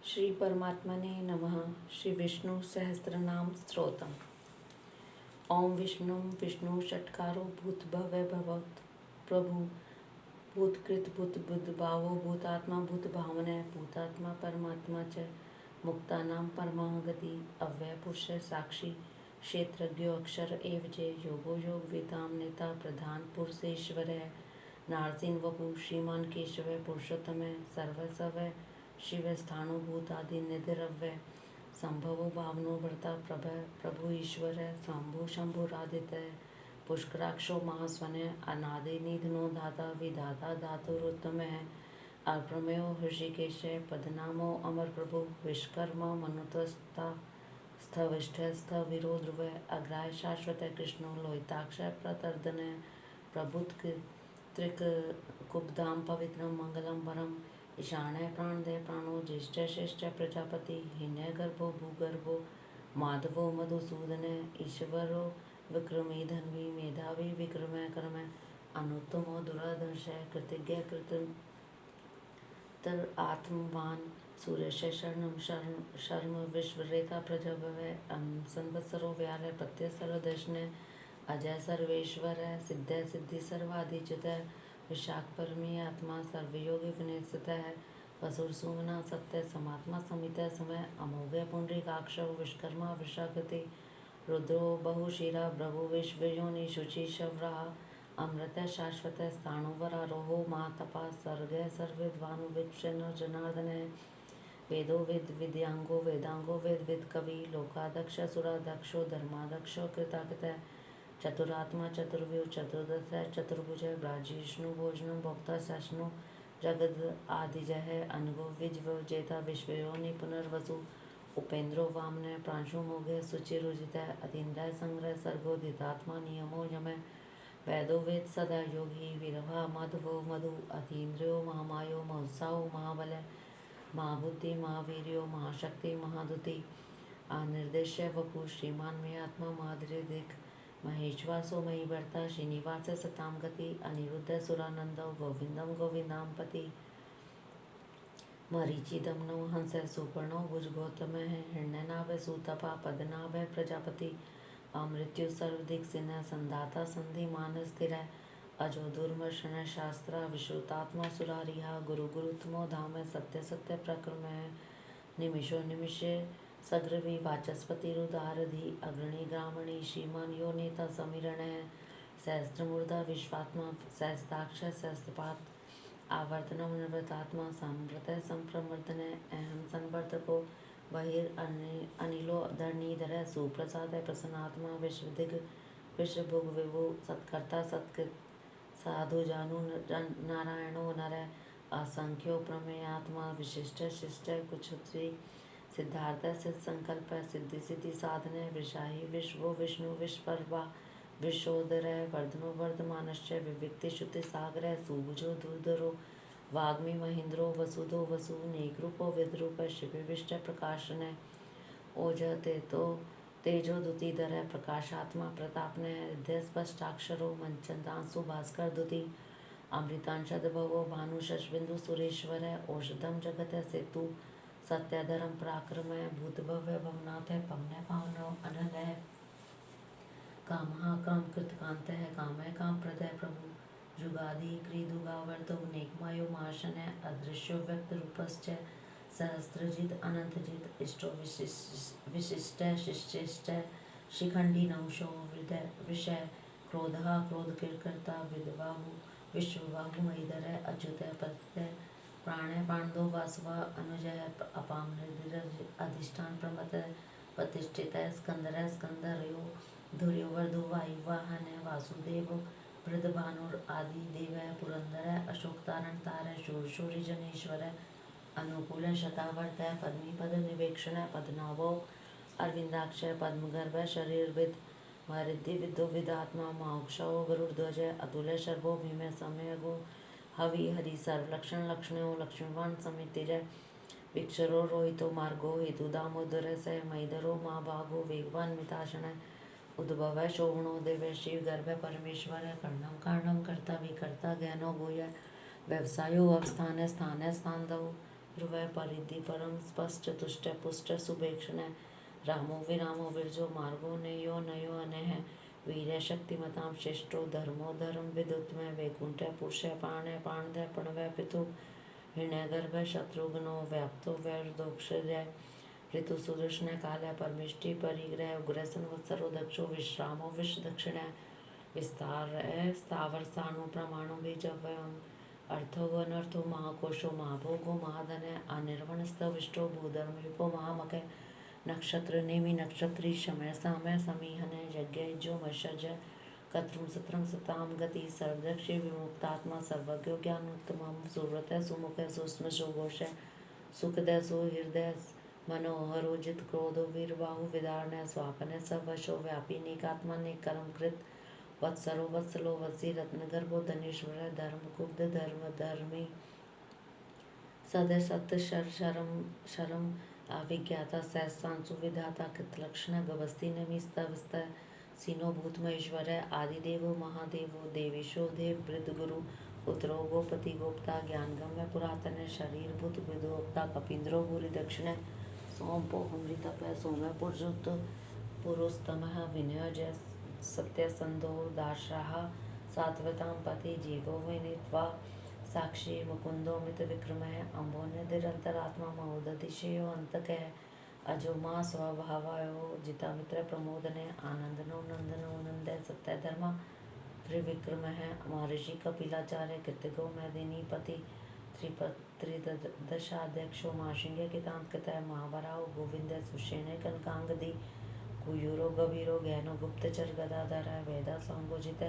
श्री परमात्मने नमः। श्री विष्णु सहस्त्रनाम स्तोत्रम। ओम विष्णु विष्णु षट्कारो भूत भव्य भवत प्रभु भूतकृत भूत बुद्ध भावो भूतात्मा भूत भावने भूतात्मा परमात्मा च मुक्तानाम परमः गति अव्यय पुरुष साक्षी क्षेत्रज्ञो अक्षर एव जय योगो योग वेदाम नेता प्रधान पुरुषेश्वर नारसिंह वपु श्रीमान केशव पुरुषोत्तम सर्व सव शिव स्थाणुभूत आदि निधिरव्य संभवो भावनो भरता प्रभु ईश्वर शंभु शंभुरादित्य पुष्कराक्षो महास्वन अनादि निधनो दाता विधाता धातुरुत्तम अप्रमेयो हृषिकेश पदनामो अमर प्रभु विश्वकर्म मनुतस्ता स्थविष्ठ वीरो ध्रुव अग्राय शाश्वत कृष्णो लोहिताक्ष प्रतर्दन प्रभुत त्रिक कुब्धाम पवित्रम मंगलम परम ईशान्य प्राणदय प्राणो ज्येष्ठ श्रेष्ठ प्रजापति हिन्य गर्भो भूगर्भो माधवो मधुसूदन ईश्वरो विक्रमी धन्वी मेधावी विक्रम कर्म अनुत्तमो दुरादर्श कृतज्ञ कृतर आत्मवान सूर्यश शरणम शर्म विश्वरेता प्रजाभव संवत्सरो व्याल प्रत्य सर्वदर्शन अजय सर्वेश्वर सिद्ध सिद्धि सर्वाधिचित विशाख परमी आत्मा सर्वयोगी विनिश्चित है वसुर सुमना सत्य समात्मा समित समय अमोघ पुंडरीकाक्ष विश्वकर्मा विशाकृति रुद्रो बहुशिरा प्रभु विश्वयोनि शुचि शवरा अमृत शाश्वत स्थाणुवरारोहो महातपा सर्ग सर्विद्वानुविक्षण जनार्दन वेदो वेद विद्यांगो वेदांगो वेद विद कवि लोकादक्ष सुरादक्षो धर्मादक्षो कृताकृत चतुरात्मा चतुर्व्यूह चतुर्दश चतुर्भुज ब्राजीष्णु भोजनु भोक्ता सष्णु जगद आदिजय अनगो विज्व जेता विश्वयोनि पुनर्वसु उपेन्द्रो वामन प्रांशु मोघ सुचिरुजित अतीन्द्र संग्रह सर्गोदितात्मा नियमो यम वैदो वेद सदा योगी विरभा माधवो मधु अतीन्द्रियो महामायो महोत्साहो महाबल महाबुद्धि महावीर्यो महाशक्ति महादुति अनिर्देश्य वपु श्रीमान में आत्मा माधुर्य दिख महेश्वासो मही भरता श्रीनिवास सताम गति अनिरुद्ध सुरानंद गोविंदम गोविंदाम पति मरीचिदमनो हंस सुपर्णो भुज गौतम हिरण्यनाभ सुतपा पदनाभ प्रजापति अमृत्यु सर्वदिक सिन्ह संदाता संधि मान स्थिर अजो दुर्मर्शन शास्त्र विश्रुतात्मा सुरारिहा गुरु गुरुत्मो धाम सत्य सत्य प्रक्रम निमिषो निमिषे सग्रवी वाचस्पति रुदारधि अग्रणी ग्रामणी श्रीमान यो नेता समीरण सहस्त्रमूर्धा विश्वात्मा सहस्ताक्ष सहस्त्रपात आवर्तनम निवृतात्मा संवृत संप्रवर्तन अहम संवर्तको बहिर अनिलो धरणीधर सुप्रसाद प्रसन्नात्मा विश्वदिग विश्वभुग विभु सत्कर्ता सत्कृत साधु जानु नारायणो नर असंख्यो प्रमेयात्मा विशिष्ट शिष्ट कुछुत्री सिद्धार्थ सिद्ध संकल्प सिद्धि सिद्धि साधन वृषाही विश्वो विष्णु विश्वपर्वा विश्वोदर वर्धनो वर्धमानश्च विविक्ति शुद्धि सागर सुभुजो दुर्धरो वाग्मी महेंद्रो वसुधो वसु नेकरूपो विद्रूप शिविविष्ट प्रकाशन ओज तेजो दुतिधर प्रकाशात्मा प्रतापन हृदय स्पष्टाक्षरो मंचंदांसु भास्कर दुति अमृतांशद भवो भानु शशबिंदु सुरेश्वर औषधम जगत सेतु सत्यधर्म पराक्रम भूत भव्य भवनाथ पवने पावनो अनलय काम काम कृतकांत है काम काम प्रदय प्रभु जुगादि क्रीदुगावर्तो नेकमायो महाशन अदृश्यो व्यक्त रूपश्च सहस्त्रजित अनंतजित इष्टो विशिष्ट शिष्टिष्ट शिखंडी नौशो विषय क्रोध क्रोध किरकर्ता विद्बाहु विश्वबाहु महीधर अच्युत पतित प्राण पांडो वासवा अनुजय अपाम अधिष्ठान प्रमत प्रतिष्ठित स्कंदर स्कंदरयो धुर्यवर्धु वायुवाहन वासुदेव वृद्धभानुर आदि देव पुरंदर अशोक तारण तार शूर शूरि जनेश्वर अनुकूल शतावर्त पद्मी पद निवेक्षण पद्नाभो अरविंदाक्ष पद्मगर्भ शरीरविद महरिद्धि विद्यो विदात्मा मोक्षो गरुड़ध्वज अतुल शर्भो भीम समय गो हवि हरि सर्वलक्षण लक्षणो लक्ष्मण समेत तेज विक्षरो रोहितो मार्गो हेतु दामोदर स महीधरो महाभागो वेगवान मिताशण उद्भव शोभनो देव शिव गर्भ परमेश्वर कर्णम कारणम कर्ता विकर्ता ज्ञानो गोय व्यवसायो अवस्थान स्थान स्थान दो ध्रुवः परिधि परम स्पष्ट तुष्ट पुष्ट सुभेक्षण रामो विरामो विरजो मार्गो नयो नयो अनः वीर शक्तिमतां श्रेष्ठो धर्मो धर्म विदुत्मय वैकुंठ पुरुष पाण पाणद प्रणव पितु हिरण्यगर्भ शत्रुघ्नो व्याप्तो वैर्दोक्षजय ऋतु सुदर्शन काल परमिष्टि परिग्रह उग्र संवत्सरो दक्षो विश्रामो विश्व दक्षिण विस्तार स्थावर स्थाणु प्रमाणो बीजव्ययम् अर्थो अनर्थो महाकोशो महाभोगो महाधन अनिर्वणस्तविष्टो भूधर्म विपो महामक नक्षत्र नेमि नक्षत्री समय सामय समीहन यज्ञ जो मशज कत्रम सत्रम सताम गति सर्वदक्षि विमुक्तात्मा सर्वज्ञो ज्ञानोत्तम सुव्रत सुमुख सुस्म सुघोष सुखद सुहृदय मनोहरो जित क्रोधो वीर बाहु विदारण स्वापन सवशो व्यापी नेकात्मा ने कर्म कृत वत्सरो वत्सलो वत्सी रत्न गर्भो धनेश्वर धर्म कुब्ध धर्म धर्मी सद सत शर शरम शरम अविज्ञाता सहस्रांशु विधाता कृतलक्षण गवस्ती नमिस्ता विस्त सीनो भूत महेश्वर आदिदेवो महादेवो देवेशो देव वृद्ध गुरु पुत्रो गोपति गोप्ता ज्ञानगम्य पुरातन शरीर भूत विदोक्ता कपींद्रो भूरि दक्षिण सोमपो अमृतप सोम पुरुषोत्त पुरुस्तमः विनय जय सत्यसंधो दाशाः सात्वतां पति जीवो विनीत्वा साक्षी मुकुंदो मित विक्रमः अम्बो निरंतरात्मा महोदधिशयो अंतकः अजो मां स्वभावायो जिता मित्र प्रमोदने आनंदनो नंदनो नंदय सत्य धर्मा त्रिविक्रमः महर्षि कपिलाचार्य कृतिगो मैदिनी पति त्रिदशाध्यक्षो माशिंग कितांत कृतः महावराओ गोविंद सुषेण कनकांगदी कुयूरो गभीरो ज्ञानो गुप्तचर गदाधर वेदा संगोजित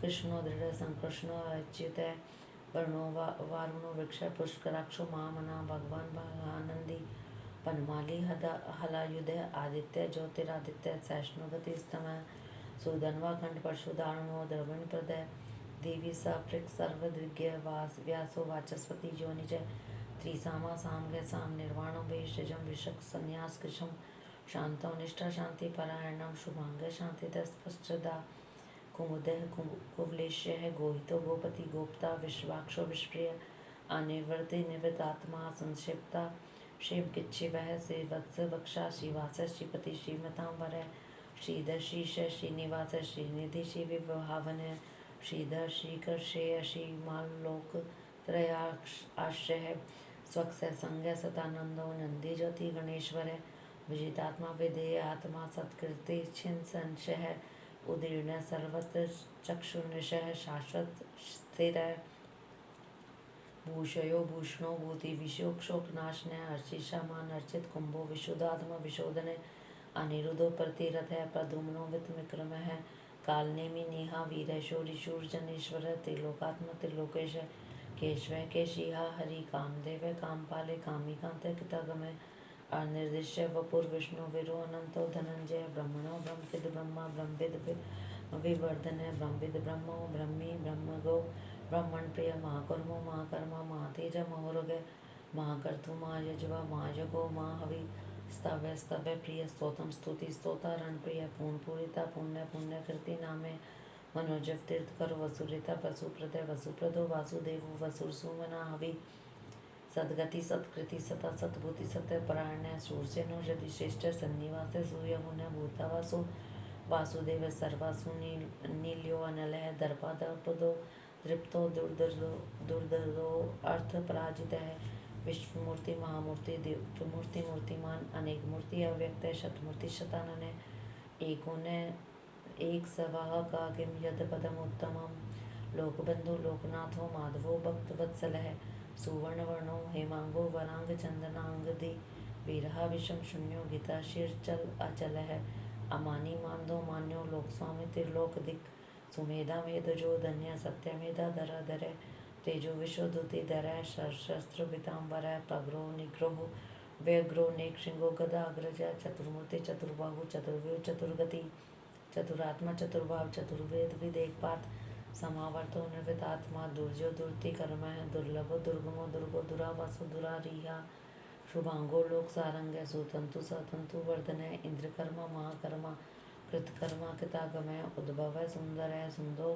कृष्णो दृढ़ संकृष्णो अच्युत वर्णो वारुणो वृक्ष पुष्कराक्षो महामना भगवान आनंदी पनमाली हलायुध आदित्य ज्योतिरादित्य सैष्णुगति स्तमः सुधन्वा खंड परशुदारणो द्रविण प्रदय देवी सपृक् सर्वदृग्य व्यासो वाचस्पति जोनिज त्रिसामा सामग साम निर्वाणो भेषजम विषक संन्यास कृशम शांतो निष्ठा शांति परायणम शुभांग शांति दस्पश्चदा कुमुदः कुवलेश्य गोहितो गोपति गोप्ता विश्वाक्षो विष्प्रिय अनिवृत्ति निवृत्तात्मा संक्षिप्ता शिव गिच्छिवः श्रीवत्स वक्षा श्रीवास श्रीपति श्रीमतांबर श्रीधर श्रीश श्रीनिवास श्रीनिधि श्री विभावन श्रीधर श्रीकर श्रेय श्रीमालोक त्रयाश्रय स्वक्ष संज्ञ सतानंदो नंदी ज्योति गणेश्वर विजितात्मा विधेय आत्मा सत्कृति छिन्न संशय उदीर्ण सर्वत्र चक्षुर्निशः शाश्वत स्थिर भूषयो भूषणो भूति विशोक्षोकनाशने अर्चिषा मान अर्चित कुंभो विशुद्धात्मा विशोधने अनिरुद्धो प्रतिरथ प्रद्युम्नो विक्रम है कालनेमि नेहा वीर शौरी शूरजनेश्वर त्रिलोकात्म त्रिलोकेश केशव केशिहा हरि कामदेव कामपाले कामिकांत कृतगमय अनिर्दिश्य वपुर विष्णु वीरो अनंतो धनंजय ब्रह्मणो ब्रह्मविद ब्रह्मा ब्रह्मविद विवर्धन ब्रह्मविद ब्रह्मो ब्रह्मी ब्रह्मगो ब्रह्मण प्रिय महाकर्मो महाकर्मा महातेज महोरग महाकर्तु महायजवा महायगो महाहवि स्तव्य स्तव्य प्रिय स्तोत्रम स्तुति स्तोता रण प्रिय पूर्ण पूरिता पुण्य पुण्य कृति नामे मनोजव तीर्थ करो वसुरिता वसुप्रदय वसुप्रदो वासुदेव वसुर सुमना हवि सद्गति सत्कृति सता सतभूति सत्य परायण शूरसेनो यदि श्रेष्ठ सन्निवास सूर्यमुन भूतावासो वासुदेव सर्वासु नील्यो अनल दर्पादर्पदो दृप्तो दुर्दर्दो अर्थ पराजित है विश्वमूर्ति महामूर्ति दिव्यमूर्ति मूर्तिमान अनेक मूर्ति अव्यक्त शतमूर्ति शतानन एकोन एक सवाह का किम यद पदम उत्तमम लोकबंधु लोकनाथो माधवो भक्त वत्सल है सुवर्ण वर्णो हेमांगो वरांग चंदनांगदी वीरहा विषम शून्यो गीता शीर चल अचल है अमानी मानदो मान्यो लोक स्वामी त्रिलोक दिक सुमेधा मेध जो धन्य सत्य मेधा धरा धरे तेजो विशोधुति धरै शस्त्र पीताम्बर पग्रो निग्रहो व्यग्रो नेक श्रृंगो गदा अग्रज चतुर्मूर्ति चतुर्बाहु चतुर्व्यूह चतुर्गति चतुरात्मा चतुर्भाव चतुर्वेद विदेकपात समावर्तो निर्वितात्मा दुर्जो दुर्ति कर्म दुर्लभो दुर्गमो दुर्गो दुरावासो दुरारिहा शुभांगो लोक सारंग सुतंतु सतंतु वर्धन इंद्रकर्मा महाकर्मा कृतकर्मा कृतागमय उद्भव सुंदर सुंदो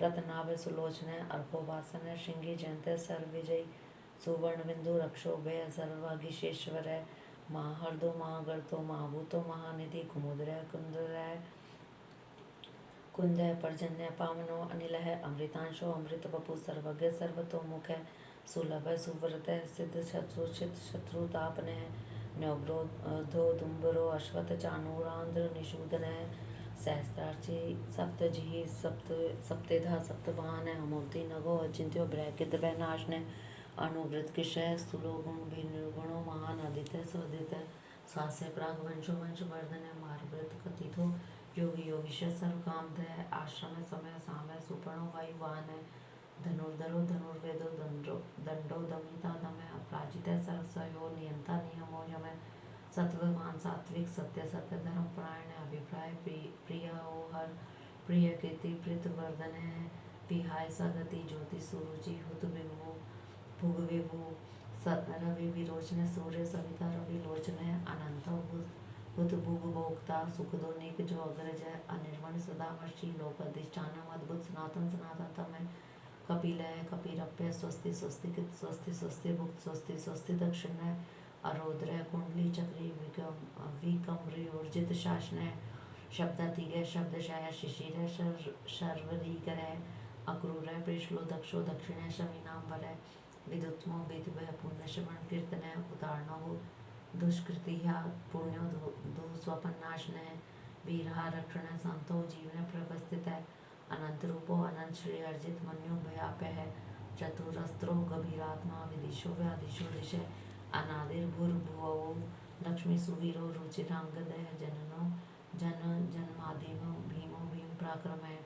रत्नाभ सुलोचन अर्कोवासन श्रृंगी जयंत सर्वविजयी सुवर्ण बिंदु रक्षोभय सर्वागिशेश्वर महाहर्दो महागर्तो महाभूतो महानिधि कुमुदय कुंदय कुंदय पर्जन्य पावनो अनिल है अमृतांशो अमृत वपु सर्वज्ञ सर्वतोमुख है सुलभ है सुव्रत है सिद्ध शत्रुतापन है न्योग्रोधो दुम्बरो अश्वत चाणूरांध्र निषूदन है सहस्त्रार्ची सप्तजिहि सप्तेधा सप्तवाहन है अमूर्ति नगो अचिंत्यो ब्रैकित नाश ने अनुवृत किशय स्थूलो गुण भी निर्गुणो महान आदित्य स्वदित स्वास्य प्राग वंशो वंश वर्धन है मार्गृत कथितो योगी योगीश सर्व काम दय आश्रम समय सामय सुपर्णो वायु वाहन है धनुर्धरो धनुर्वेदो दंडो दमिता दमय अपराजित सर्व सयो नियंता नियमो यमय सत्ववान सात्विक सत्य सत्य धर्म परायण अभिप्राय प्रिय हर प्रिय कीर्ति प्रीत वर्धन है विहाय सगति ज्योति सुरुचि हुत विभु भुग विभु रवि विरोचन सूर्य सविता रवि लोचन अनंत हुत भुग भोक्ता सुख दोनिक जो अग्रज है अनिर्वण सदा वर्षी लोक अधिष्ठानम अद्भुत सनातन सनातन तमय कपिलय कपिरप्य स्वस्ति स्वस्ति कित स्वस्ति स्वस्ति भुक्त स्वस्ति स्वस्ति दक्षिण अरोद्र कुंडली चक्री विकम्रियोर्जित शासन शब्दातिगय शब्दशय शिशिर शर्वरीकर अक्रूर प्रेषलो दक्षो दक्षिण शमीनांबर विदुत्मो विदुभय पुण्य श्रवण कीर्तन उदाहरण दुष्कृति पुण्यो दुस्वपन्नाशन वीरहा रक्षण संतो जीवन प्रवस्थित है अनंत रूपो अनंत श्री अर्जित मन्यो भयाप्य है चतुरस्त्रो गभीरात्मा विदिशो व्यादिशो दिशे अनादिर्भुर्भुवो लक्ष्मी सुवीरो रुचिरांगदय जननो जन जन्मादिमो भीमो भीम पराक्रमय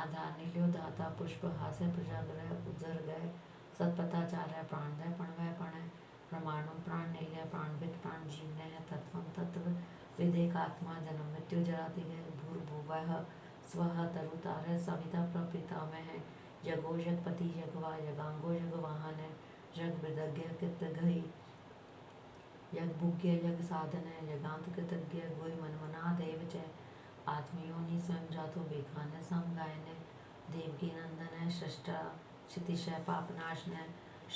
आधार नील्यो दाता पुष्प हास्य प्रजाग्रह उज्जर गय सत्पथाचार्य प्राणदय प्रणवय प्रणय प्रमाणम प्राण निलय प्राणविद प्राण जीवनय तत्वम तत्व विदेकात्मा जन्म मृत्यु जराति भूर्भुवः स्वः तरुतारः सविता प्रपितामह जगो जगपति जगवा जगांगो जगवाहन जग विदज्ञ कृतघई जग भुज्ञ जग साधन जगांत कृतज्ञ गोई मनमना देव च आत्मयोनि स्वयं जातो बेखान समगायन देवकी नंदन सृष्टा क्षितिशय पापनाशन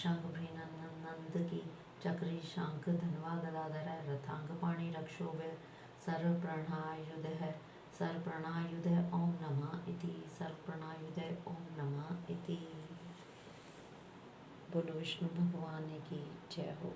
शंख भ्रीनंद की चक्री शंख धनवा गदाधर रथांग पाणी रक्षोभ सर्व प्रणायुध है सर्व प्रणायुध ओम नमः इति सर्व प्रणायुध ओम नमः इति। बोलो विष्णु भगवान की जय हो।